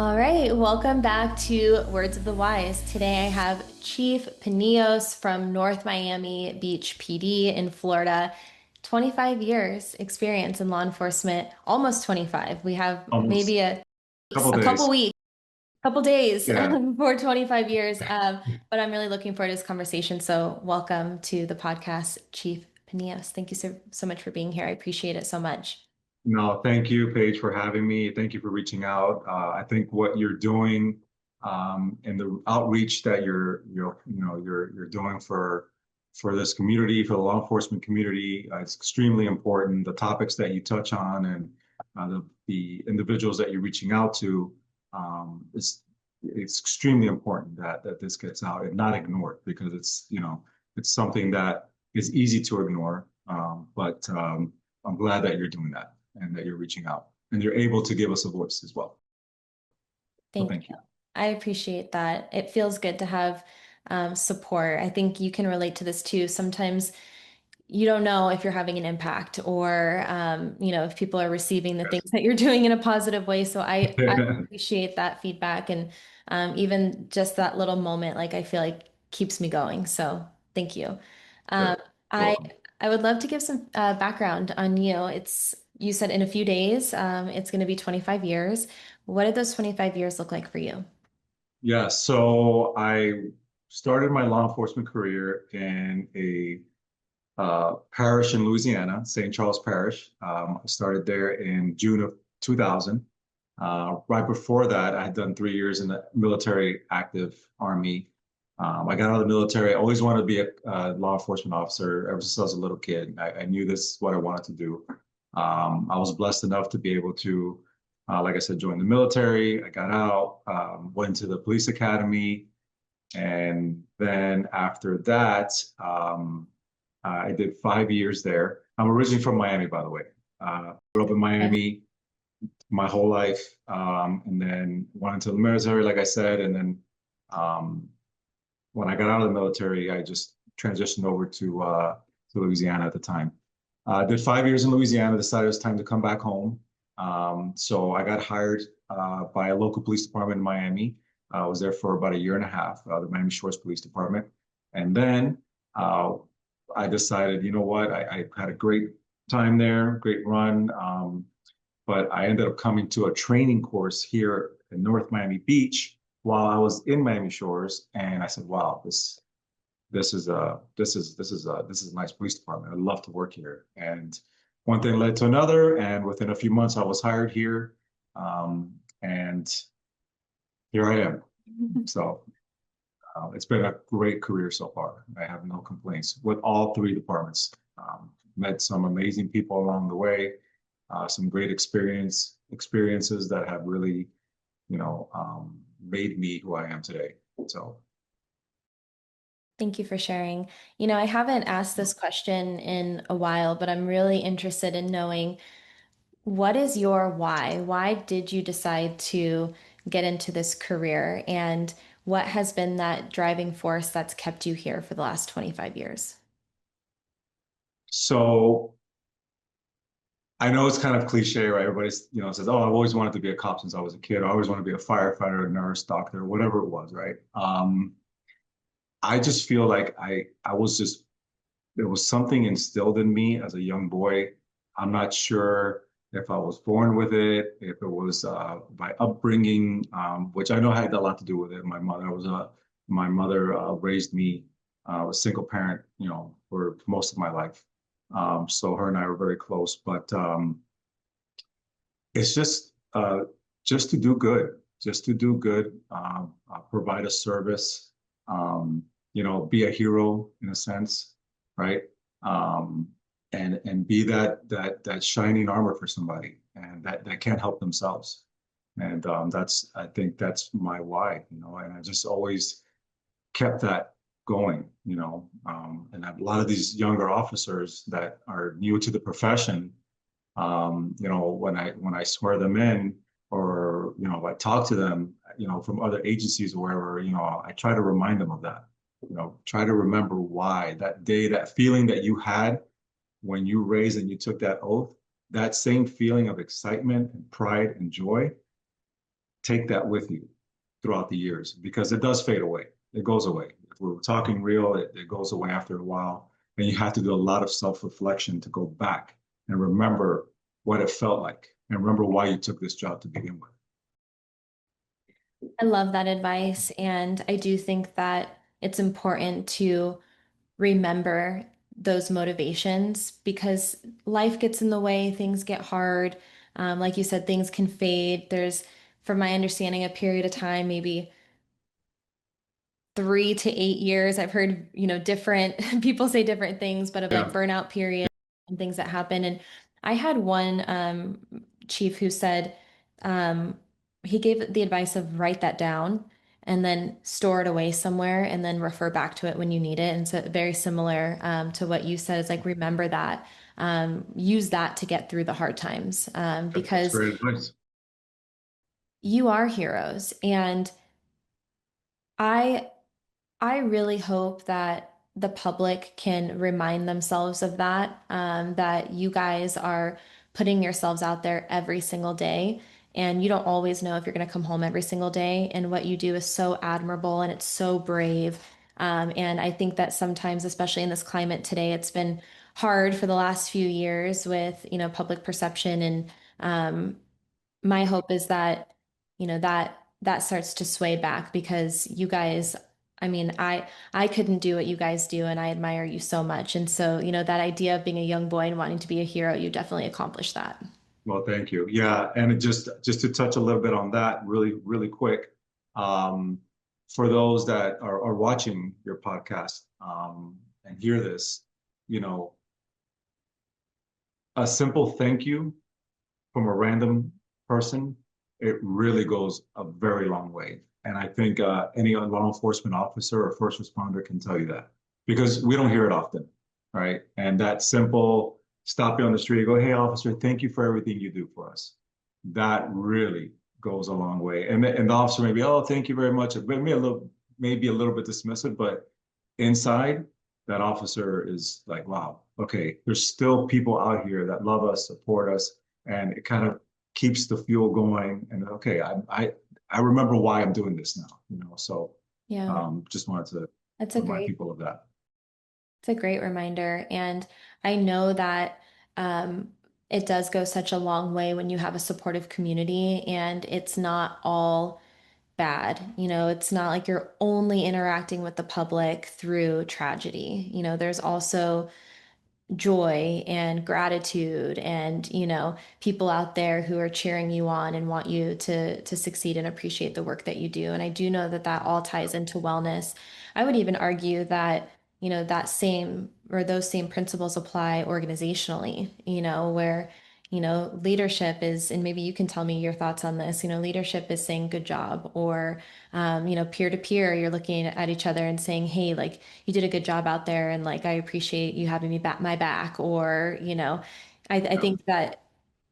All right, welcome back to Words of the Wise. Today I have Chief Pinillos from North Miami Beach PD in Florida. 25 years experience in law enforcement, almost 25. We have Almost maybe a a couple a couple days. weeks, couple days Yeah. for 25 years. But I'm really looking forward to this conversation. So welcome to the podcast, Chief Pinillos. Thank you so much for being here. I appreciate it so much. No, thank you, Paige, for having me. Thank you for reaching out. I think what you're doing and the outreach that you're doing for this community, for the law enforcement community, is extremely important. The topics that you touch on and the individuals that you're reaching out to, it's extremely important that this gets out and not ignored because it's something that is easy to ignore. But I'm glad that you're doing that and that you're reaching out and you're able to give us a voice as well. So Thank thank you. you. I appreciate that. It feels good to have support. I think you can relate to this too. Sometimes you don't know if you're having an impact or if people are receiving the Yes. things that you're doing in a positive way. So I appreciate that feedback and even just that little moment, like I feel like keeps me going. So thank you. Um, Good. I Welcome. I would love to give some background on you. You said in a few days, it's going to be 25 years. What did those 25 years look like for you? Yeah, so I started my law enforcement career in a parish in Louisiana, St. Charles Parish. I started there in June of 2000. Right before that, I had done 3 years in the military active army. I got out of the military. I always wanted to be a law enforcement officer ever since I was a little kid. I knew this is what I wanted to do. I was blessed enough to be able to, like I said, join the military. I got out, went to the police academy, and then after that, I did 5 years there. I'm originally from Miami, by the way. Grew up in Okay. Miami my whole life, and then went into the military, like I said, and then um, when I got out of the military, I just transitioned over to Louisiana at the time. Did 5 years in Louisiana, decided it was time to come back home. So I got hired by a local police department in Miami. I was there for about a year and a half, the Miami Shores Police Department. And then uh, I decided, you know what, I had a great time there, great run. But I ended up coming to a training course here in North Miami Beach while I was in Miami Shores, and I said, "Wow, this is a nice police department. I'd love to work here." And one thing led to another, and within a few months, I was hired here, and here I am. So it's been a great career so far. I have no complaints with all three departments. Met some amazing people along the way, some great experiences that have really, made me who I am today. So, Thank you for sharing. I haven't asked this question in a while, but I'm really interested in knowing what is your why? Why did you decide to get into this career? And what has been that driving force that's kept you here for the last 25 years? so I know it's kind of cliche, right? Everybody's, says, "Oh, I've always wanted to be a cop since I was a kid. I always wanted to be a firefighter, a nurse, doctor, whatever it was," right? I just feel like I was just there was something instilled in me as a young boy. I'm not sure if I was born with it, if it was my upbringing, which I know had a lot to do with it. My mother raised me a single parent, for most of my life. So her and I were very close, but it's just to do good, just to do good, provide a service, be a hero in a sense, right? Um, and be that shining armor for somebody, and that can't help themselves. And I think that's my why, and I just always kept that going, and a lot of these younger officers that are new to the profession, when I swear them in, or I talk to them, from other agencies or wherever, I try to remind them of that. Try to remember why that day, that feeling that you had when you raised and you took that oath, that same feeling of excitement and pride and joy, take that with you throughout the years because it does fade away. It goes away. If we're talking real, it goes away after a while. And you have to do a lot of self-reflection to go back and remember what it felt like and remember why you took this job to begin with. I love that advice. And I do think that it's important to remember those motivations because life gets in the way, things get hard. Like you said, things can fade. There's, from my understanding, a period of time, maybe 3 to 8 years. I've heard, different people say different things, but of like Yeah. burnout period and things that happen. And I had one chief who said he gave the advice of write that down and then store it away somewhere and then refer back to it when you need it. And so very similar to what you said is like remember that, use that to get through the hard times That's because great advice. you are heroes. And I I really hope that the public can remind themselves of that, that you guys are putting yourselves out there every single day. And you don't always know if you're going to come home every single day. And what you do is so admirable and it's so brave. And I think that sometimes, especially in this climate today, it's been hard for the last few years with, public perception and my hope is that, that starts to sway back because you guys, I mean, I couldn't do what you guys do and I admire you so much. And so, that idea of being a young boy and wanting to be a hero, you definitely accomplished that. Well, thank you. Yeah, and it just to touch a little bit on that really, really quick. Um, for those that are watching your podcast and hear this, you know, a simple thank you from a random person, it really goes a very long way. And I think any law enforcement officer or first responder can tell you that because we don't hear it often, right? And that simple stop you on the street, go, hey, officer, thank you for everything you do for us. That really goes a long way. And the officer may be, oh, thank you very much. Maybe a little bit dismissive, but inside, that officer is like, wow, okay, there's still people out here that love us, support us, and it kind of keeps the fuel going. And okay, I remember why I'm doing this now, So Yeah, just wanted to that's a remind great, people of that. it's a great reminder. And I know that um, it does go such a long way when you have a supportive community and it's not all bad. It's not like you're only interacting with the public through tragedy. There's also joy and gratitude and people out there who are cheering you on and want you to succeed and appreciate the work that you do. And I do know that that all ties into wellness. I would even argue that that same or those same principles apply organizationally, where leadership is, and maybe you can tell me your thoughts on this, leadership is saying good job, or peer to peer, you're looking at each other and saying, hey, like you did a good job out there and like I appreciate you having me back my back, or I Yeah. think that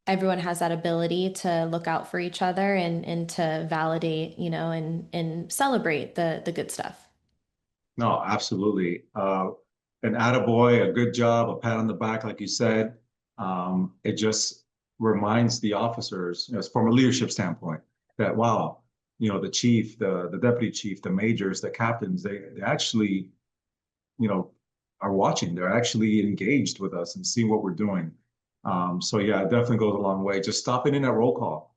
everyone has that ability to look out for each other and to validate, and celebrate the good stuff. No, absolutely. An attaboy, a good job, a pat on the back, like you said. It just reminds the officers, from a leadership standpoint, that wow, the chief, the deputy chief, the majors, the captains, they actually, you know, are watching. They're actually engaged with us and seeing what we're doing. So yeah, it definitely goes a long way. Just stopping in at roll call,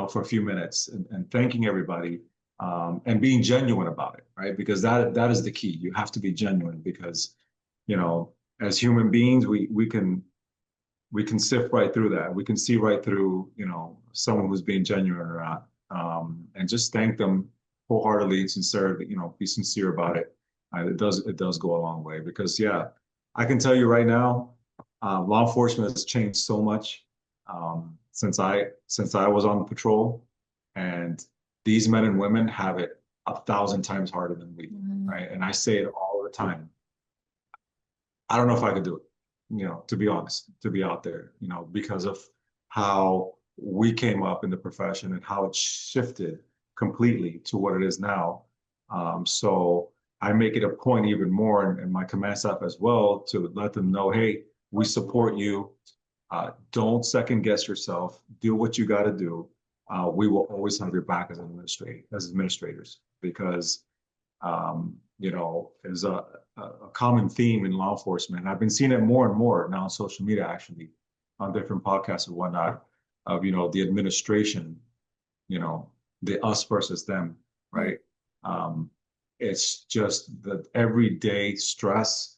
for a few minutes and thanking everybody and being genuine about it, right? Because that is the key. You have to be genuine because, you know, as human beings, we can sift right through that. We can see right through, someone who's being genuine or not, and just thank them wholeheartedly and sincerely. Be sincere about it. It does go a long way because yeah, I can tell you right now, law enforcement has changed so much since I was on patrol, and these men and women have it 1,000 times harder than we do, Mhm. right? And I say it all the time. I don't know if I could do it, to be honest, to be out there, because of how we came up in the profession and how it shifted completely to what it is now. So I make it a point even more, and my command staff as well, to let them know, hey, we support you. Don't second guess yourself. Do what you got to do. we will always have your back as administrators, because is a common theme in law enforcement. I've been seeing it more and more now on social media, actually, on different podcasts and whatnot, of, the administration, you know, the us versus them, Mm. right? Um, it's just the everyday stress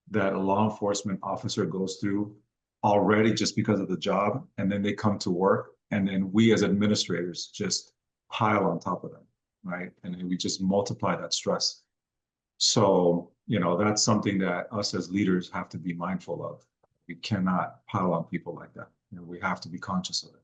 that a law enforcement officer goes through already just because of the job. And then they come to work, and then we as administrators just pile on top of them, right? And then we just multiply that stress. So, that's something that us as leaders have to be mindful of. We cannot pile on people like that. We have to be conscious of it.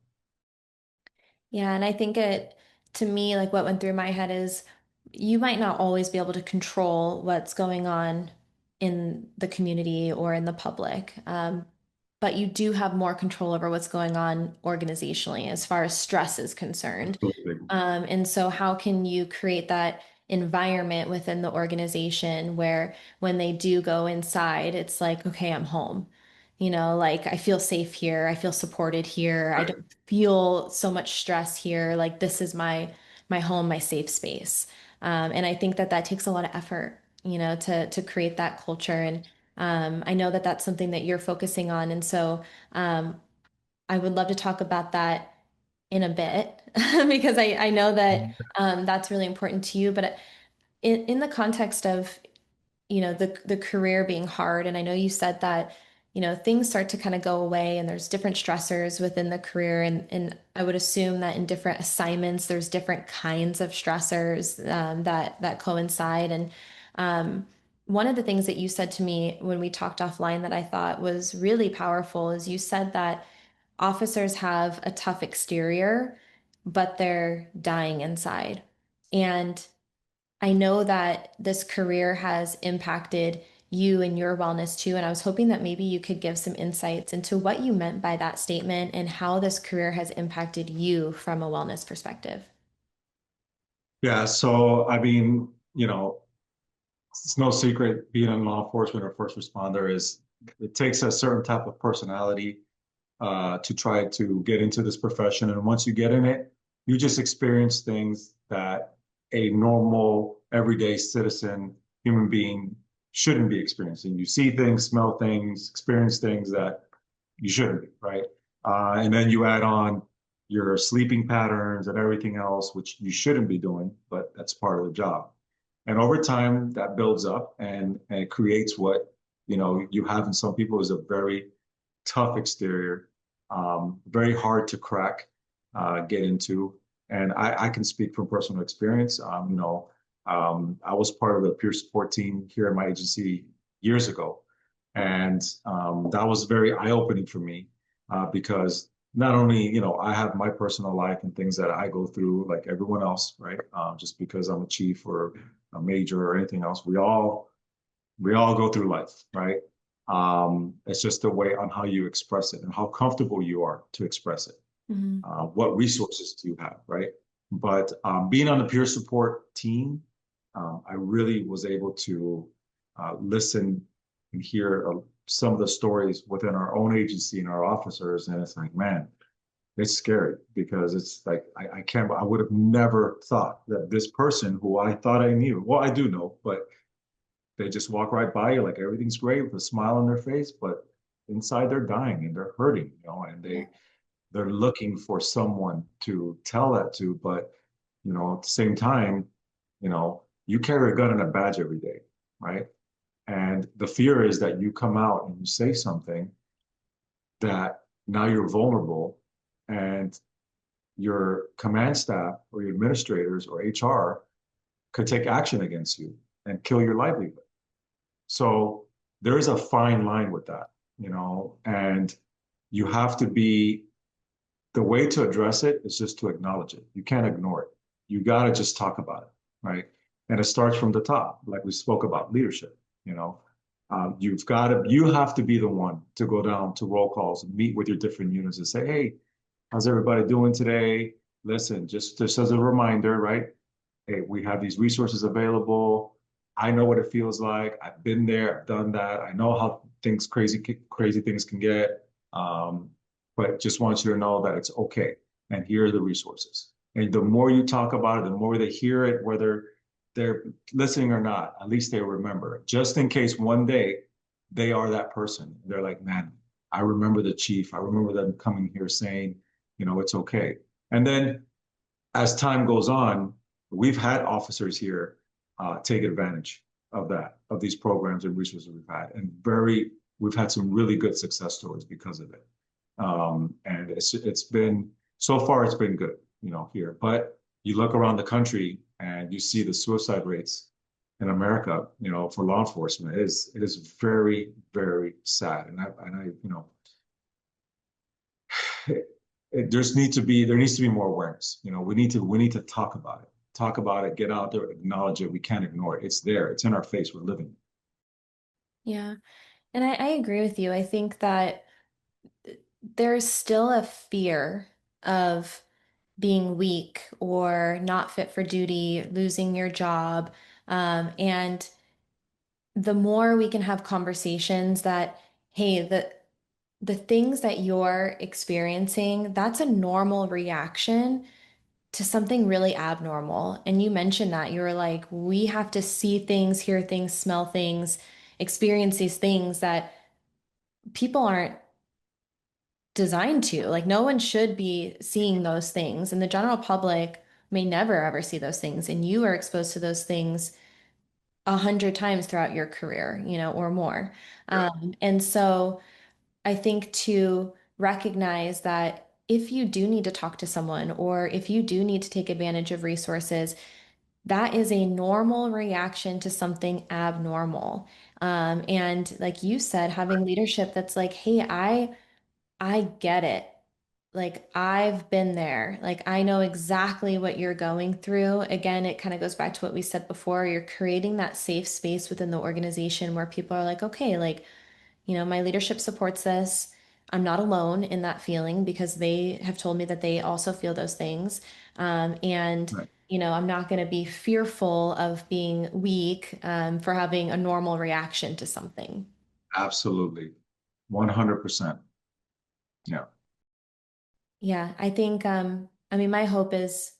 Yeah, and I think to me, like what went through my head is you might not always be able to control what's going on in the community or in the public, but you do have more control over what's going on organizationally as far as stress is concerned. Absolutely. And so, how can you create that environment within the organization where when they do go inside, it's like, okay, I'm home. Like I feel safe here. I feel supported here. I Right. don't feel so much stress here. Like this is my home, my safe space. And I think that that takes a lot of effort, to create that culture. And I know that that's something that you're focusing on. And so I would love to talk about that in a bit because I know that that's really important to you. But in the context of, the career being hard, and I know you said that, things start to kind of go away and there's different stressors within the career. And I would assume that in different assignments, there's different kinds of stressors that coincide. And one of the things that you said to me when we talked offline that I thought was really powerful is you said that officers have a tough exterior, but they're dying inside. And I know that this career has impacted you and your wellness too. And I was hoping that maybe you could give some insights into what you meant by that statement and how this career has impacted you from a wellness perspective. Yeah. So, I mean, it's no secret being in law enforcement or first responder is it takes a certain type of personality to try to get into this profession. And once you get in it, you just experience things that a normal, everyday citizen, human being shouldn't be experiencing. You see things, smell things, experience things that you shouldn't be, right? And then you add on your sleeping patterns and everything else, which you shouldn't be doing, but that's part of the job. And over time, that builds up, and it creates what you have in some people is a very tough exterior, very hard to crack, get into. And I can speak from personal experience. I was part of the peer support team here at my agency years ago. And that was very eye-opening for me, because not only, I have my personal life and things that I go through like everyone else, right? Just because I'm a chief or a major or anything else, we all go through life, right? It's just the way on how you express it and how comfortable you are to express it. Mhm. What resources do you have, right? But being on the peer support team, I really was able to listen and hear some of the stories within our own agency and our officers, and it's like, man, it's scary because it's like I can't. I would have never thought that this person who I thought I knew, well, I do know, but they just walk right by you like everything's great with a smile on their face, but inside they're dying and they're hurting, and Yeah. they're looking for someone to tell that to. But at the same time, you carry a gun and a badge every day, right? And the fear is that you come out and you say something that now you're vulnerable, and your command staff or your administrators or HR could take action against you and kill your livelihood. So there is a fine line with that, and you have to be, the way to address it is just to acknowledge it. You can't ignore it. You got to just talk about it, right? And it starts from the top, like we spoke about leadership, you know. You have to be the one to go down to roll calls and meet with your different units and say, hey, how's everybody doing today? Listen, just as a reminder, right? Hey, we have these resources available. I know what it feels like. I've been there. I've done that. I know how crazy things can get. But just want you to know that it's okay. and here are the resources. And the more you talk about it, the more they hear it, whether they're listening or not, at least they remember it. Just in case one day they are that person. They're like, man, I remember the chief. I remember them coming here saying, it's okay. And then as time goes on, we've had officers here take advantage of that, of these programs and resources we've had, and we've had some really good success stories because of it. And it's been so far it's been good, here. But you look around the country and you see the suicide rates in America, for law enforcement, it is very, very sad. There needs to be more awareness. We need to talk about it, get out there, acknowledge it. We can't ignore it. It's there. It's in our face. We're living. Yeah. And I agree with you. I think that there's still a fear of being weak or not fit for duty, losing your job. And the more we can have conversations that, hey, the things that you're experiencing, that's a normal reaction to something really abnormal. And you mentioned that you were like, we have to see things, hear things, smell things, experience these things that people aren't designed to. Like, no one should be seeing those things, and the general public may never ever see those things. And you are exposed to those things 100 times throughout your career, or more. Yeah. And so I think to recognize that if you do need to talk to someone or if you do need to take advantage of resources, that is a normal reaction to something abnormal. And like you said, having leadership that's like, hey, I get it. Like I've been there. Like I know exactly what you're going through. Again, it kind of goes back to what we said before. You're creating that safe space within the organization where people are like, okay, like, my leadership supports this. I'm not alone in that feeling because they have told me that they also feel those things. And, Right. I'm not going to be fearful of being weak, for having a normal reaction to something. Absolutely. 100%. Yeah. Yeah, I think, I mean, my hope is,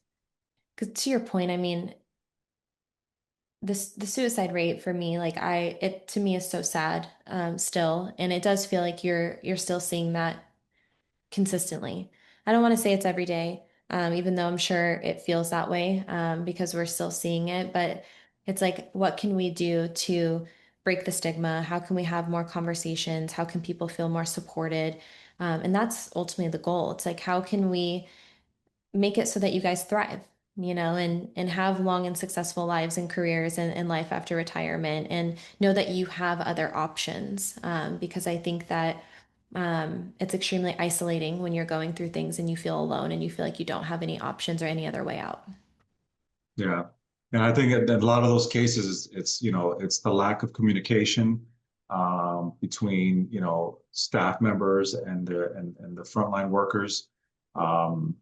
because to your point, I mean, the suicide rate for me, like it to me is so sad, still, and it does feel like you're still seeing that consistently. I don't want to say it's every day, even though I'm sure it feels that way, because we're still seeing it. But it's like, what can we do to break the stigma? How can we have more conversations? How can people feel more supported? And that's ultimately the goal. It's like, how can we make it so that you guys thrive, and have long and successful lives and careers and life after retirement, and know that you have other options. Because I think that it's extremely isolating when you're going through things and you feel alone and you feel like you don't have any options or any other way out. Yeah. And I think that a lot of those cases, it's the lack of communication between, staff members and the frontline workers. Um,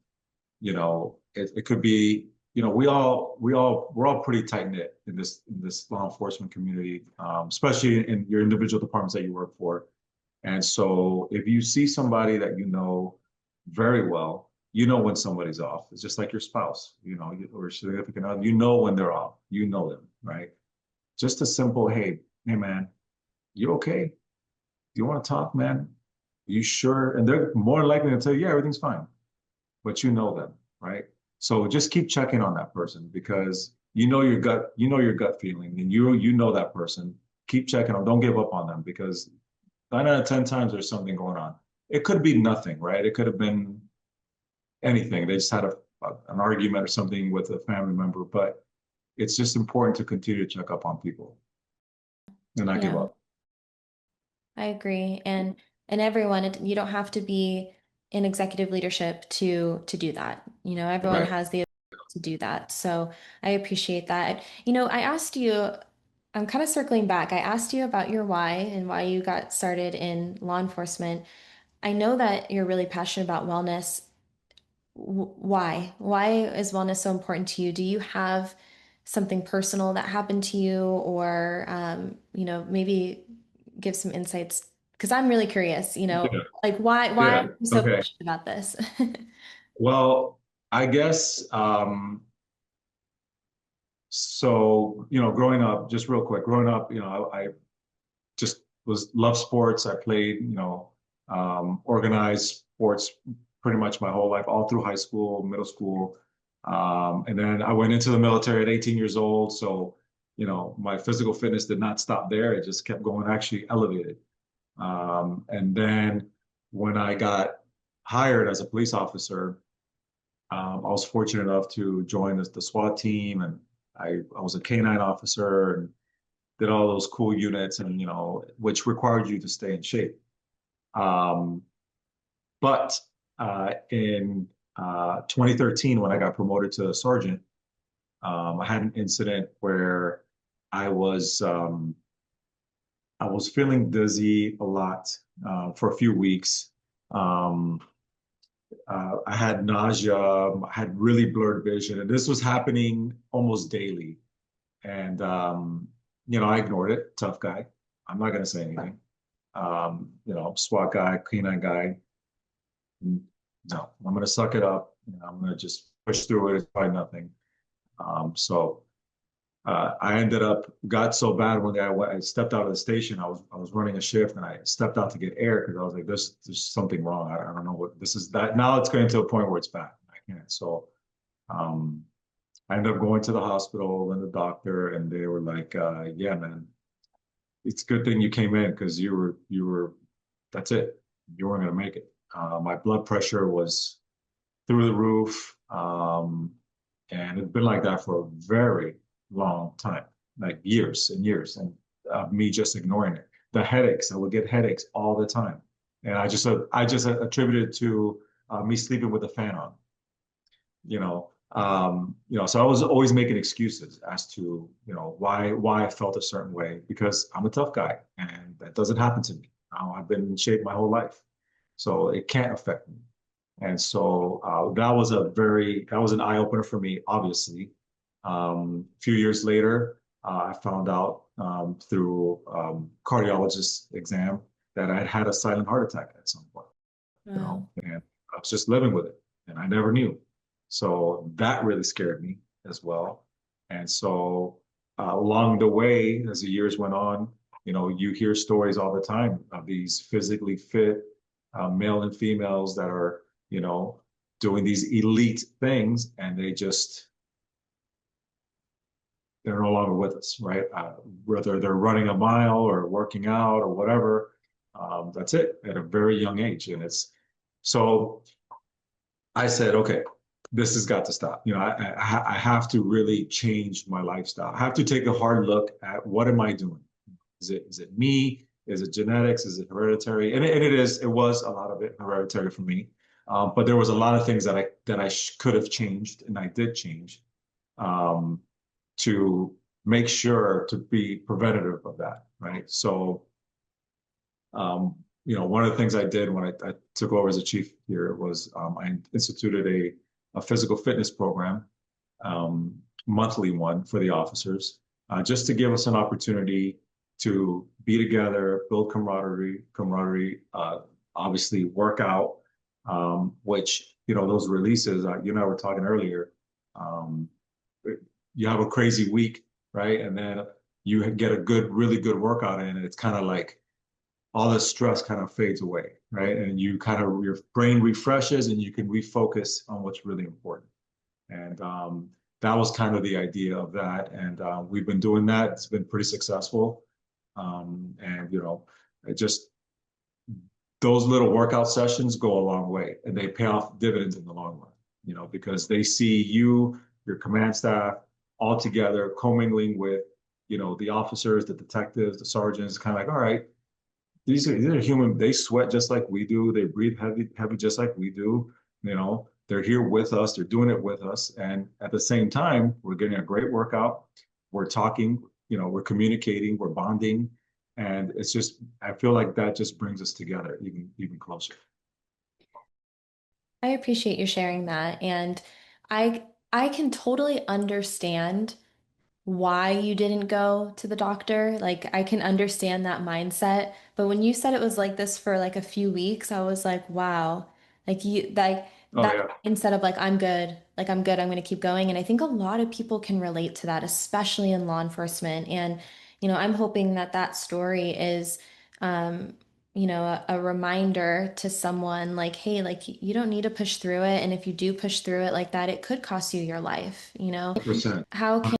it could be, we're all pretty tight knit in this law enforcement community, especially in your individual departments that you work for. And so if you see somebody that you know very well, you know when somebody's off. It's just like your spouse, or significant other. You know when they're off. You know them, right? Just a simple, hey man, you okay? Do you want to talk, man? You sure? And they're more likely to tell you, yeah, everything's fine. But you know them, right? So just keep checking on that person because you know your gut feeling, and you know that person. Keep checking on. Don't give up on them because 9 out of 10 times there's something going on. It could be nothing, right? It could have been anything. They just had an argument or something with a family member, but it's just important to continue to check up on people and not give Yeah, up. I agree. And everyone, you don't have to be in executive leadership to do that. Everyone Right. has the ability to do that. So I appreciate that. I asked you, I'm kind of circling back. I asked you about your why and why you got started in law enforcement. I know that you're really passionate about wellness. Why? Why is wellness so important to you? Do you have something personal that happened to you, or maybe give some insights? Because I'm really curious, Yeah. like why are Yeah. you so Okay. passionate about this? Well, I guess so. Growing up, just real quick, growing up, I just was love sports. I played, organized sports pretty much my whole life, all through high school, middle school. And then I went into the military at 18 years old. So, my physical fitness did not stop there. It just kept going, actually elevated. And then when I got hired as a police officer, I was fortunate enough to join the SWAT team, and I was a K-9 officer and did all those cool units, and which required you to stay in shape. Um, but in 2013, when I got promoted to sergeant, I had an incident where I was um, I was feeling dizzy a lot for a few weeks. Um, I had nausea, I had really blurred vision, and this was happening almost daily. And I ignored it. Tough guy. I'm not gonna say anything. SWAT guy, canine guy. No, I'm gonna suck it up. I'm gonna just push through it. It's probably nothing. So I ended up got so bad one day. I stepped out of the station. I was running a shift, and I stepped out to get air because I was like, there's something wrong. I don't know what this is. That now it's getting to a point where it's bad. I can't. So um, I ended up going to the hospital and the doctor, and they were like, "Yeah, man, it's a good thing you came in because you were that's it. You weren't gonna make it." My blood pressure was through the roof, and it's been like that for a very long time, like years and years, and me just ignoring it. The headaches, I would get headaches all the time, and I just attributed it to me sleeping with the fan on. So I was always making excuses as to why I felt a certain way because I'm a tough guy and that doesn't happen to me. I've been in shape my whole life, so it can't affect me. And so that was an eye opener for me, obviously. A few years later, I found out through cardiologist exam that I had had a silent heart attack at some point, Wow. and I was just living with it, and I never knew. So that really scared me as well. And so along the way, as the years went on, you hear stories all the time of these physically fit male and females that are, you know, doing these elite things, and they're no longer with us, right? Whether they're running a mile or working out or whatever, that's it at a very young age. And it's so I said, okay, this has got to stop. I have to really change my lifestyle. I have to take a hard look at what am I doing? Is it me? Is it genetics? Is it hereditary? And it was a lot of it hereditary for me. But there was a lot of things that I could have changed, and I did change um, to make sure to be preventative of that, right? So one of the things I did when I took over as a chief here was I instituted a physical fitness program, monthly one for the officers, just to give us an opportunity to be together, build camaraderie, obviously work out, which, those releases, you and I were talking earlier, um, you have a crazy week, right? And then you get a really good workout in, and it's kind of like, all the stress kind of fades away, right? And your brain refreshes and you can refocus on what's really important. And that was kind of the idea of that. And we've been doing that. It's been pretty successful. And, it just, those little workout sessions go a long way and they pay off dividends in the long run, because they see you, your command staff, all together commingling with, the officers, the detectives, the sergeants, kind of like, all right, these are human. They sweat just like we do. They breathe heavy just like we do. They're here with us. They're doing it with us. And at the same time, we're getting a great workout. We're talking, we're communicating, we're bonding. And it's just, I feel like that just brings us together even closer. I appreciate you sharing that. And I I can totally understand why you didn't go to the doctor. Like I can understand that mindset. But when you said it was like this for like a few weeks, I was like, wow. Like Oh that yeah, instead of like I'm good, I'm going to keep going. And I think a lot of people can relate to that, especially in law enforcement. And, I'm hoping that that story is, um, a reminder to someone like, hey, like you don't need to push through it. And if you do push through it like that, it could cost you your life, 100%. How can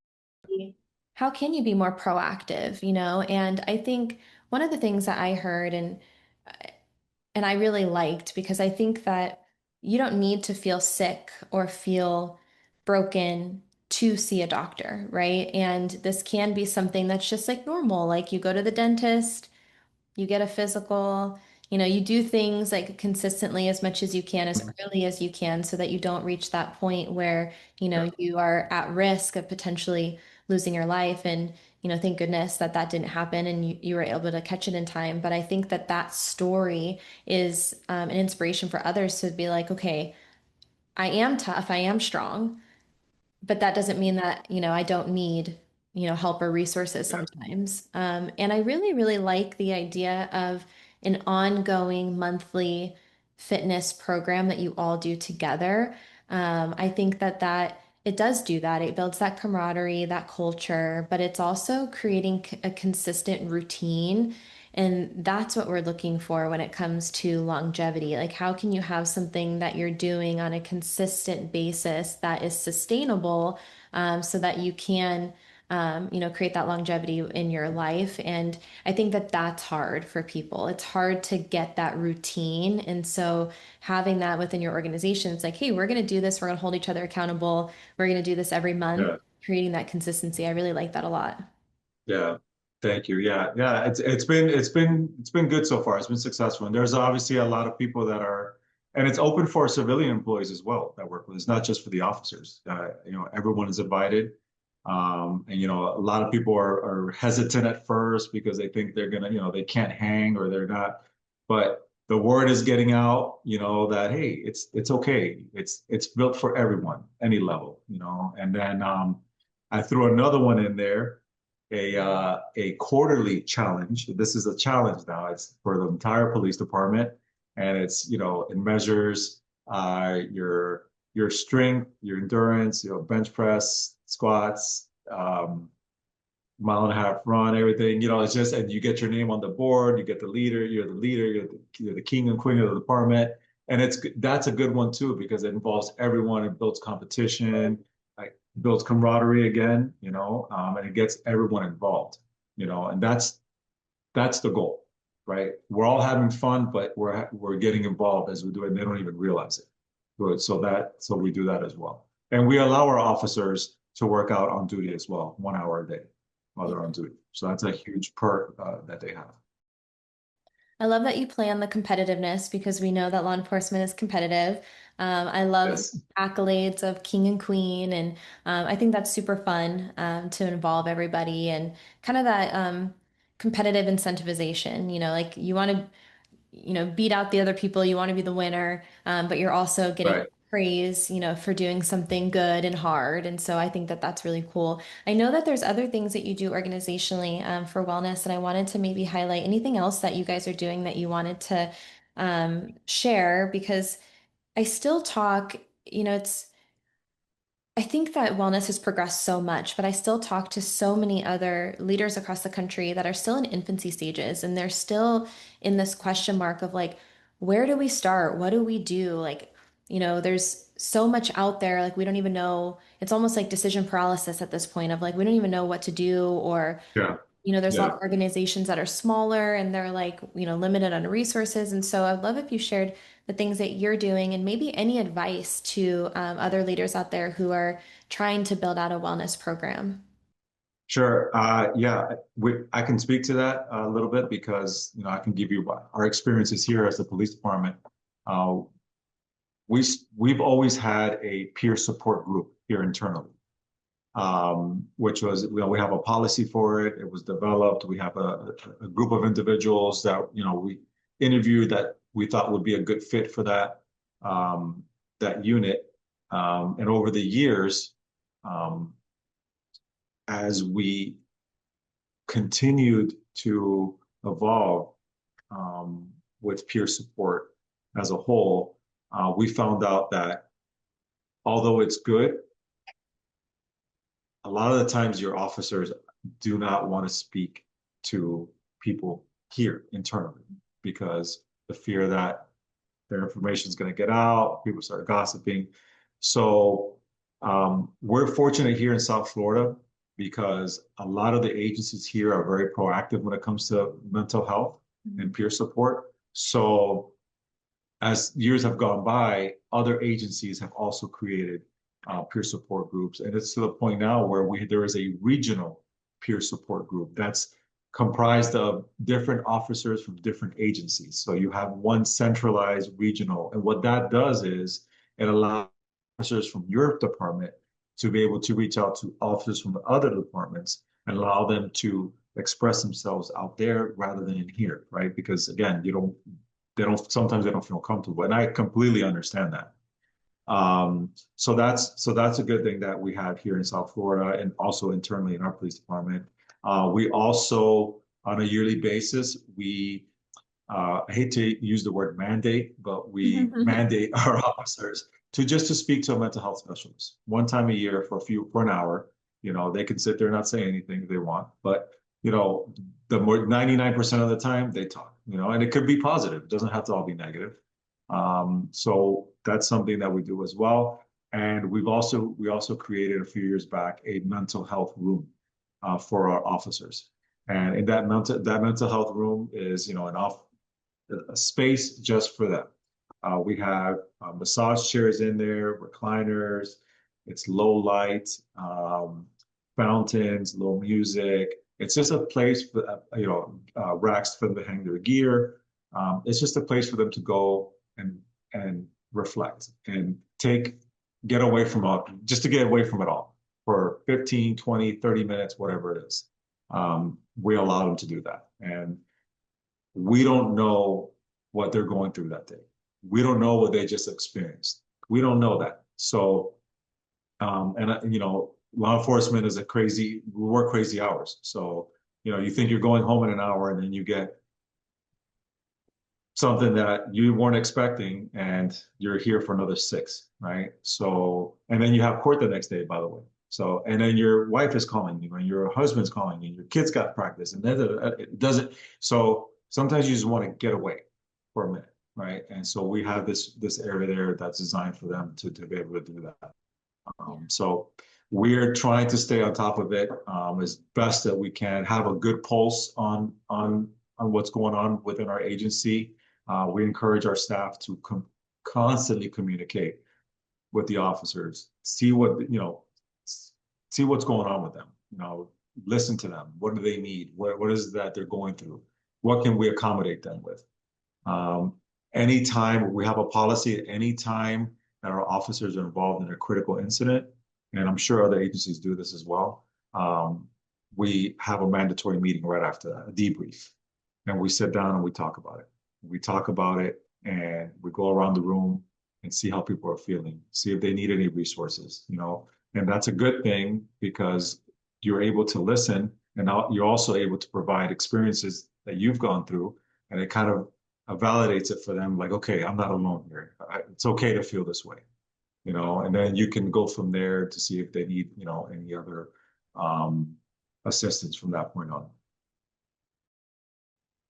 how can you be more proactive, And I think one of the things that I heard and I really liked because I think that you don't need to feel sick or feel broken to see a doctor, right? And this can be something that's just like normal. Like you go to the dentist, you get a physical, you do things like consistently as much as you can, as early as you can, so that you don't reach that point where, Yeah, you are at risk of potentially losing your life. And, thank goodness that that didn't happen and you were able to catch it in time. But I think that that story is an inspiration for others to be like, okay, I am tough, I am strong, but that doesn't mean that, I don't need, help or resources yeah, sometimes. And I really, really like the idea of an ongoing monthly fitness program that you all do together. I think that it does do that. It builds that camaraderie, that culture, but it's also creating a consistent routine. And that's what we're looking for when it comes to longevity. Like, how can you have something that you're doing on a consistent basis that is sustainable, so that you can, create that longevity in your life? And I think that that's hard for people. It's hard to get that routine. And so having that within your organization, it's like, hey, we're going to do this. We're going to hold each other accountable. We're going to do this every month, yeah. creating that consistency. I really like that a lot. Yeah, thank you. Yeah, yeah. It's been good so far. It's been successful, and there's obviously a lot of people that are, and it's open for civilian employees as well that work with. It's not just for the officers. Everyone is invited, and a lot of people are hesitant at first because they think they're gonna, they can't hang or they're not. But the word is getting out, that hey, it's okay. It's built for everyone, any level, And then I threw another one in there a quarterly challenge. This is a challenge now. It's for the entire police department, and it's it measures your strength, your endurance, bench press, squats, mile and a half run, everything. It's just and you get your name on the board. You get the leader. You're the leader. You're the king and queen of the department. And that's a good one too because it involves everyone. It builds competition, like builds camaraderie again, and it gets everyone involved, and that's the goal, right? We're all having fun, but we're getting involved as we do it, and they don't even realize it. So we do that as well, and we allow our officers to work out on duty as well, 1 hour a day while they're on duty. So that's a huge perk that they have. I love that you play on the competitiveness because we know that law enforcement is competitive. I love Yes. accolades of king and queen, and I think that's super fun, to involve everybody and kind of that, competitive incentivization. Like you want to, beat out the other people. You want to be the winner, but you're also getting Right. praise, for doing something good and hard. And so I think that that's really cool. I know that there's other things that you do organizationally, for wellness, and I wanted to maybe highlight anything else that you guys are doing that you wanted to, share because I still talk, it's I think that wellness has progressed so much, but I still talk to so many other leaders across the country that are still in infancy stages and they're still in this question mark of like, where do we start? What do we do? Like, there's so much out there, like we don't even know. It's almost like decision paralysis at this point of like, we don't even know what to do or Yeah. there's a lot Yeah. of organizations that are smaller and they're like, limited on resources. And so I'd love if you shared the things that you're doing and maybe any advice to, other leaders out there who are trying to build out a wellness program. Sure. Yeah, I can speak to that a little bit because I can give you our experiences here as the police department. Uh, we've always had a peer support group here internally, which was we have a policy for it. It was developed. We have a group of individuals that we interviewed that we thought would be a good fit for um, that unit. And over the years, um, as we continued to evolve with peer support as a whole. We found out that although it's good, a lot of the times your officers do not want to speak to people here internally because the fear that their information is going to get out, people start gossiping. So we're fortunate here in South Florida because a lot of the agencies here are very proactive when it comes to mental health and peer support. So as years have gone by, other agencies have also created peer support groups, and it's to the point now where there is a regional peer support group that's comprised of different officers from different agencies. So you have one centralized regional, and what that does is it allows officers from your department to be able to reach out to officers from the other departments and allow them to express themselves out there rather than in here, right? Because again, you don't they don't sometimes they don't feel comfortable, and I completely understand that. So that's a good thing that we have here in South Florida, and also internally in our police department. We also, on a yearly basis, I hate to use the word mandate, but we mandate our officers to speak to a mental health specialist one time a year for an hour. They can sit there and not say anything if they want, but the more 99% of the time they talk, and it could be positive. It doesn't have to all be negative. So that's something that we do as well. And we also created a few years back a mental health room for our officers. And in that mental health room is, a space just for them. We have massage chairs in there, recliners. It's low light, fountains, low music. It's just a place for racks for them to hang their gear. It's just a place for them to go and reflect and get away from all, just to get away from it all for 15, 20, 30 minutes, whatever it is. We allow them to do that. And we don't know what they're going through that day. We don't know what they just experienced. We don't know that. So, law enforcement is we work crazy hours. So, you think you're going home in an hour and then you get something that you weren't expecting and you're here for another 6, right? So, and then you have court the next day, by the way. So, and then your wife is calling you and your husband's calling you and your kids got practice and then it doesn't. So sometimes you just want to get away for a minute, right? And so we have this area there that's designed for them to be able to do that. So we're trying to stay on top of it as best that we can, have a good pulse on what's going on within our agency. We encourage our staff to constantly communicate with the officers, see what's going on with them. Listen to them. What do they need? What is it that they're going through? What can we accommodate them with? Anytime we have a policy, at any time that our officers are involved in a critical incident, and I'm sure other agencies do this as well, we have a mandatory meeting right after that, a debrief, and we sit down and we talk about it. We talk about it and we go around the room and see how people are feeling, see if they need any resources, and that's a good thing because you're able to listen and you're also able to provide experiences that you've gone through, and it kind of validates it for them, like, okay, I'm not alone here. It's okay to feel this way, and then you can go from there to see if they need, any other assistance from that point on.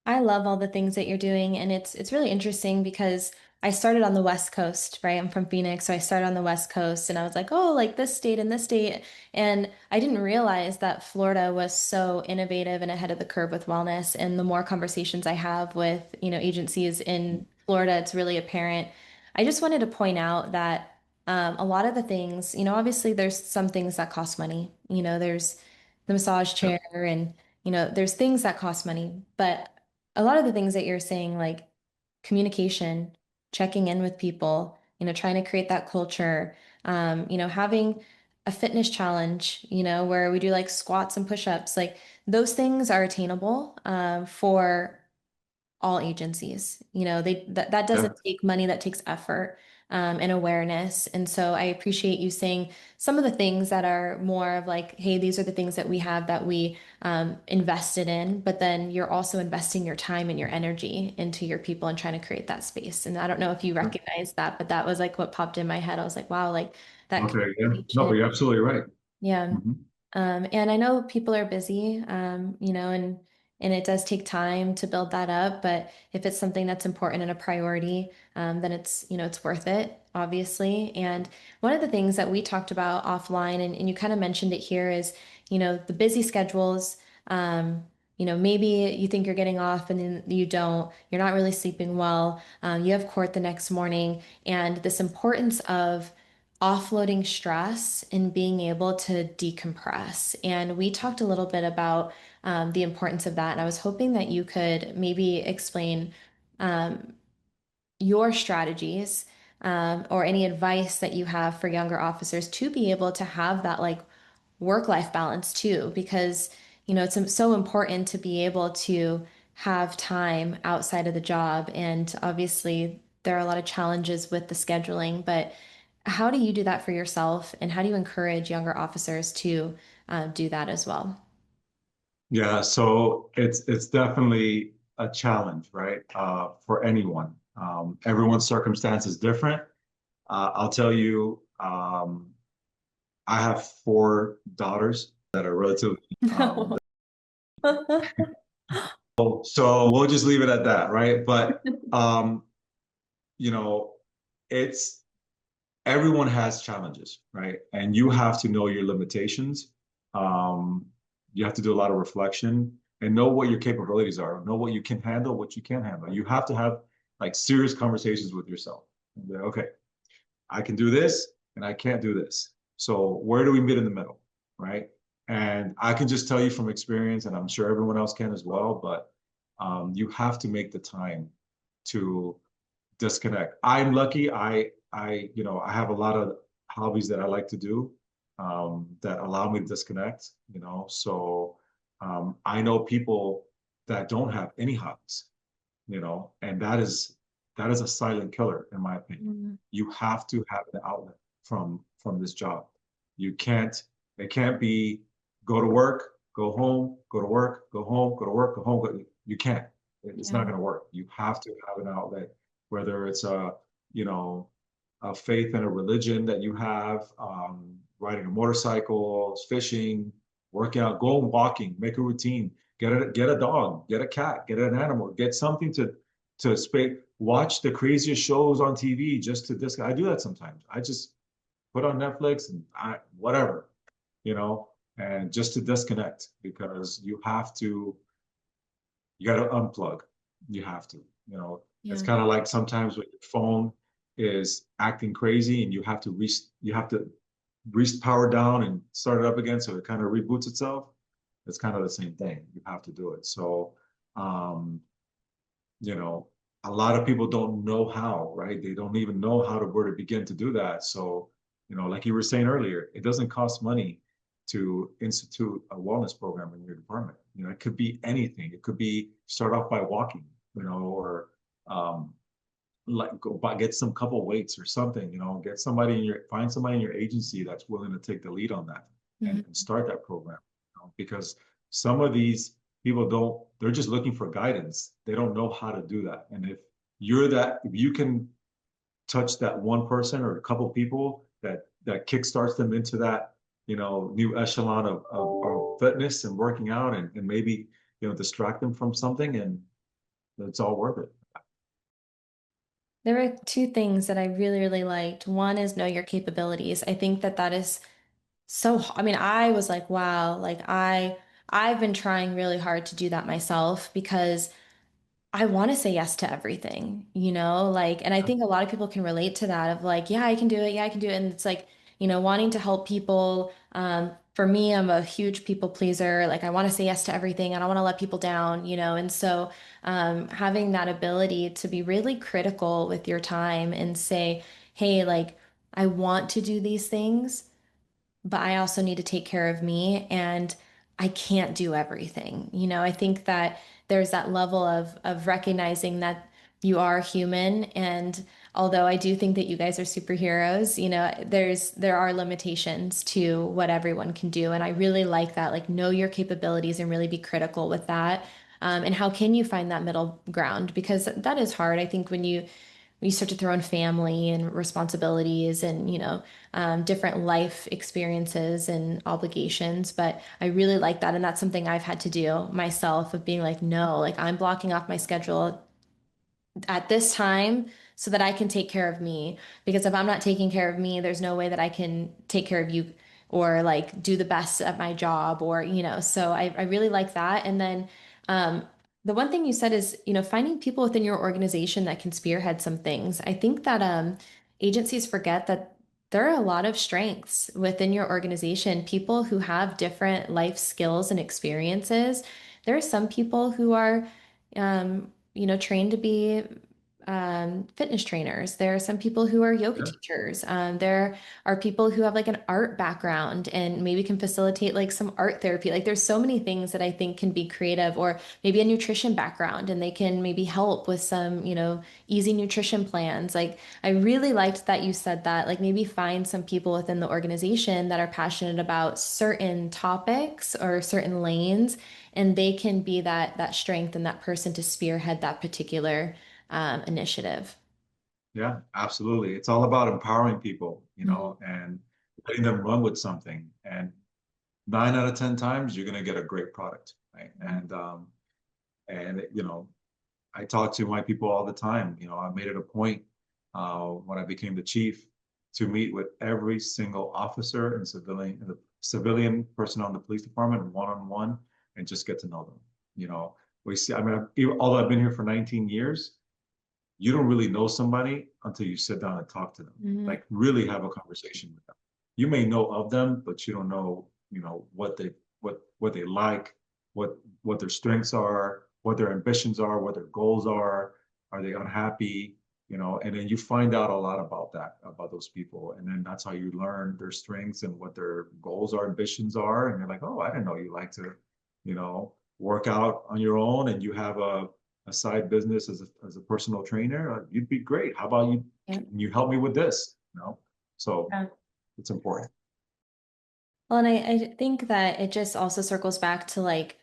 I love all the things that you're doing, and it's really interesting because I started on the West Coast, right? I'm from Phoenix, so I started on the West Coast, and I was like, oh, like this state and this state, and I didn't realize that Florida was so innovative and ahead of the curve with wellness. And the more conversations I have with, agencies in Florida, it's really apparent. I just wanted to point out that a lot of the things, obviously there's some things that cost money. There's the massage Yeah. chair and there's things that cost money, but a lot of the things that you're saying, like communication, checking in with people, trying to create that culture, having a fitness challenge, where we do like squats and push-ups, like those things are attainable for all agencies. That Yeah. doesn't take money, that takes effort. and awareness. And so I appreciate you saying some of the things that are more of like, hey, these are the things that we have that we invested in, but then you're also investing your time and your energy into your people and trying to create that space. And I don't know if you recognize that, but that was like what popped in my head. I was like, wow, like that Okay, yeah. No, but communication. you're absolutely right. Yeah. Hmm. And I know people are busy, and it does take time to build that up. But if it's something that's important and a priority, then it's worth it, obviously. And one of the things that we talked about offline, and you kind of mentioned it here, is, the busy schedules. Maybe you think you're getting off and then you don't. You're not really sleeping well. You have court the next morning, and this importance of offloading stress and being able to decompress. And we talked a little bit about the importance of that. And I was hoping that you could maybe explain um, your strategies or any advice that you have for younger officers to be able to have that like work-life balance too, because it's so important to be able to have time outside of the job. And obviously, there are a lot of challenges with the scheduling, but how do you do that for yourself, and how do you encourage younger officers to do that as well? Yeah, so it's definitely a challenge, right? For anyone. Everyone's circumstance is different. I'll tell you, I have four daughters that are relatively so we'll just leave it at that, right? But you know, it's everyone has challenges, right? And you have to know your limitations. Um, you have to do a lot of reflection and know what your capabilities are, know what you can handle, what you can't handle. You have to have like serious conversations with yourself. Okay, I can do this and I can't do this. So where do we meet in the middle, right? And I can just tell you from experience, and I'm sure everyone else can as well, but you have to make the time to disconnect. I'm lucky. I have a lot of hobbies that I like to do that allow me to disconnect. I know people that don't have any hobbies, and that is a silent killer in my opinion. Mhm. You have to have an outlet from this job. You can't. It can't be go to work, go home, go to work, go home, go to work, go home. You can't. It's not Yeah. going to work. You have to have an outlet, whether it's you know a faith and a religion that you have, riding a motorcycle, fishing, working out, go walking, make a routine. Get a dog, get a cat, get an animal, get something to spay. Watch the craziest shows on TV just to this. I do that sometimes. I just put on Netflix and whatever, you know, and just to disconnect because you got to unplug. You have to, it's Yeah. kind of like sometimes when your phone is acting crazy and you have to power down and start it up again so it kind of reboots itself. It's kind of the same thing. You have to do it. So, um, you know, a lot of people don't know how, right? They don't even know how to where to begin to do that. So, like you were saying earlier, it doesn't cost money to institute a wellness program in your department. It could be anything. It could be start off by walking, or um, like go buy, get some couple weights or something, find somebody in your agency that's willing to take the lead on that and Mhm. start that program. Because some of these people they're just looking for guidance. They don't know how to do that. And if you can touch that one person or a couple people that kickstarts them into that, new echelon of fitness and working out and maybe, distract them from something and it's all worth it. There were two things that I really, really liked. One is know your capabilities. I think that that is I mean, I was like, wow, like I've been trying really hard to do that myself because I want to say yes to everything, like, and I think a lot of people can relate to that of like, yeah, I can do it. Yeah, I can do it. And it's like, wanting to help people. For me, I'm a huge people pleaser. Like, I want to say yes to everything. I don't want to let people down, and so having that ability to be really critical with your time and say, hey, like, I want to do these things, but I also need to take care of me and I can't do everything. I think that there's that level of recognizing that you are human and although I do think that you guys are superheroes, there are limitations to what everyone can do. And I really like that, like know your capabilities and really be critical with that. And how can you find that middle ground? Because that is hard. I think when you start to throw in family and responsibilities and, different life experiences and obligations. But I really like that. And that's something I've had to do myself of being like, no, like I'm blocking off my schedule at this time so that I can take care of me. Because if I'm not taking care of me, there's no way that I can take care of you or like do the best at my job or, so I really like that. And then um, the one thing you said is, finding people within your organization that can spearhead some things. I think that agencies forget that there are a lot of strengths within your organization, people who have different life skills and experiences. There are some people who are trained to be fitness trainers. There are some people who are yoga Yeah. teachers. There are people who have like an art background and maybe can facilitate like some art therapy. Like there's so many things that I think can be creative, or maybe a nutrition background and they can maybe help with some, easy nutrition plans. Like I really liked that you said that, like maybe find some people within the organization that are passionate about certain topics or certain lanes, and they can be that strength and that person to spearhead that particular initiative. Yeah, absolutely. It's all about empowering people, Mhm. and letting them run with something. And 9 out of 10 times, you're going to get a great product, right? And I talk to my people all the time. I made it a point when I became the chief to meet with every single officer and civilian personnel in the police department one on one and just get to know them. We see. I mean, although I've been here for 19 years, you don't really know somebody until you sit down and talk to them, Mhm. like really have a conversation with them. You may know of them, but you don't know, what they like, what what their strengths are, what their ambitions are, what their goals are they unhappy, and then you find out a lot about those people. And then that's how you learn their strengths and what their goals are, ambitions are. And you're like, oh, I didn't know you like to, work out on your own and you have a side business as a personal trainer, you'd be great. How about you? Yeah. Can you help me with this? So Yeah. it's important. Well, and I think that it just also circles back to like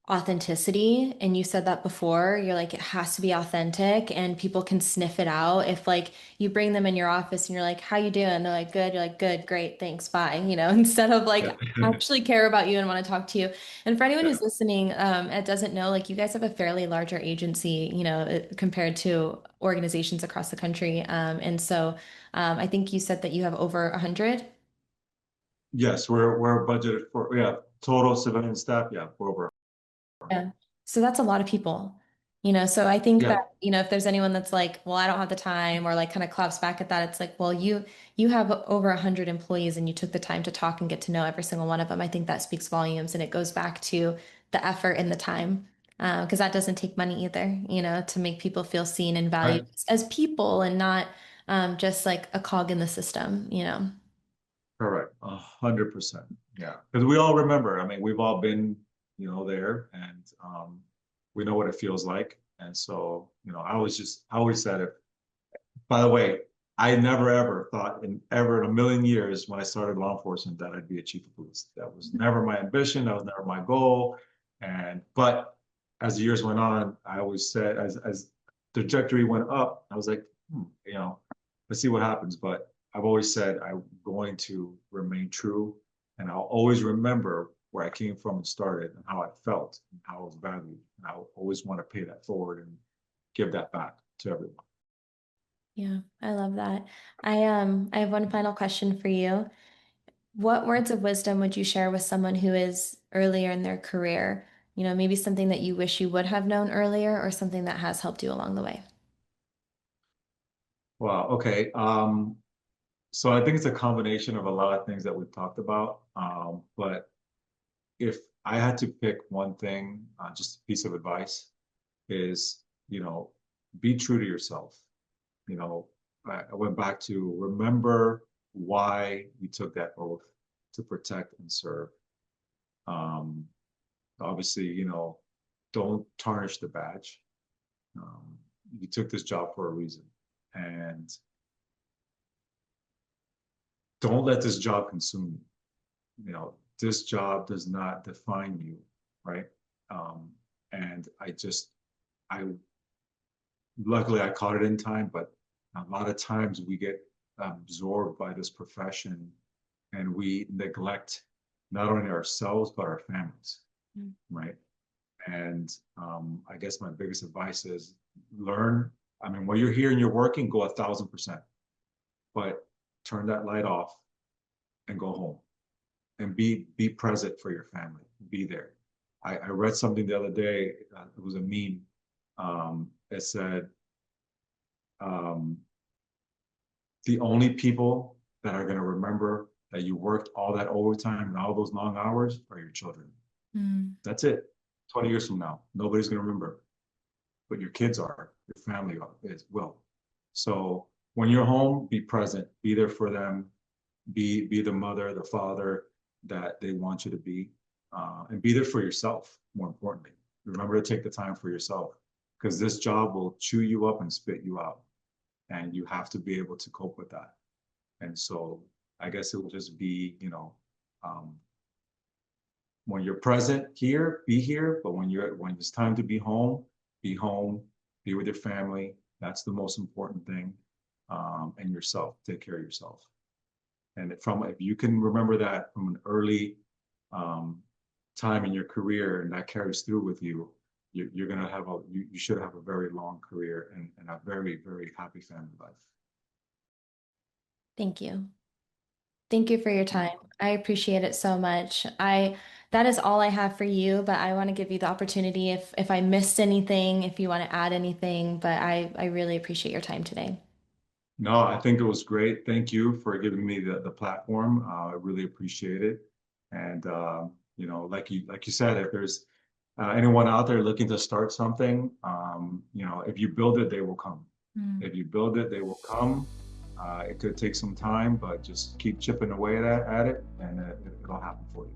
authenticity. And you said that before, you're like, it has to be authentic and people can sniff it out. If like you bring them in your office and you're like, how you doing? They're like, good. You're like, good, great, thanks, bye. Instead of Yeah. like actually care about you and want to talk to you. And for anyone Yeah. who's listening, and doesn't know, like you guys have a fairly larger agency, compared to organizations across the country. And so I think you said that you have over 100. Yes, we're budgeted for, yeah, total civilian staff. Yeah, we're over. Yeah. So that's a lot of people, so I think that, Yeah. if there's anyone that's like, well, I don't have the time or like kind of claps back at that, it's like, well, you have over 100 employees and you took the time to talk and get to know every single one of them. I think that speaks volumes and it goes back to the effort and the time. Because that doesn't take money either, to make people feel seen and valued Right. as people and not just like a cog in the system. Correct. 100%. Yeah. Because we all remember, I mean, we've all been, there and we know what it feels like. And so, I always said it. By the way, I never ever thought ever in a million years when I started law enforcement that I'd be a chief of police. That was never my ambition. That was never my goal. But as the years went on, I always said as the trajectory went up, I was like, let's see what happens. But I've always said I'm going to remain true, and I'll always remember where I came from and started, and how I felt, and how I was valued. And I always want to pay that forward and give that back to everyone. Yeah, I love that. I have one final question for you. What words of wisdom would you share with someone who is earlier in their career? Maybe something that you wish you would have known earlier or something that has helped you along the way. Wow. Okay. So I think it's a combination of a lot of things that we've talked about. But if I had to pick one thing, just a piece of advice is, be true to yourself. You know, I went back to remember why you took that oath to protect and serve. Um, Obviously, don't tarnish the badge. You took this job for a reason, and don't let this job consume you. You know, this job does not define you, right? Um, and I luckily I caught it in time, but a lot of times we get absorbed by this profession and we neglect not only ourselves but our families, Mm. right? And I guess my biggest advice is learn. I mean, while you're here and you're working, go 1,000%, but turn that light off and go home and be present for your family. Be there. I read something the other day. It was a meme. It said, um, the only people that are going to remember that you worked all that overtime and all those long hours are your children. Mm. That's it. 20 years from now, nobody's going to remember, but your kids are, your family is will. So when you're home, be present, be there for them, be the mother, the father that they want you to be, and be there for yourself. More importantly, remember to take the time for yourself because this job will chew you up and spit you out, and you have to be able to cope with that. And so I guess it will just be, um, when you're present here, be here. But when it's time to be home, be with your family. That's the most important thing. And yourself, take care of yourself. And if you can remember that from an early um, time in your career, and that carries through with you, you're gonna have you should have a very long career and a very, very happy family life. Thank you. Thank you for your You're time. welcome. I appreciate it so much. That is all I have for you, but I want to give you the opportunity if I missed anything, if you want to add anything, but I really appreciate your time today. No, I think it was great. Thank you for giving me the platform. I really appreciate it. And like you said, if there's anyone out there looking to start something, if you build it, they will come. Mm. If you build it, they will come. It could take some time, but just keep chipping away at it, and it'll happen for you.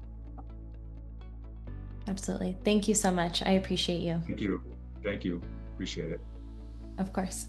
Absolutely. Thank you so much. I appreciate you. Thank you. Thank you. Appreciate it. Of course.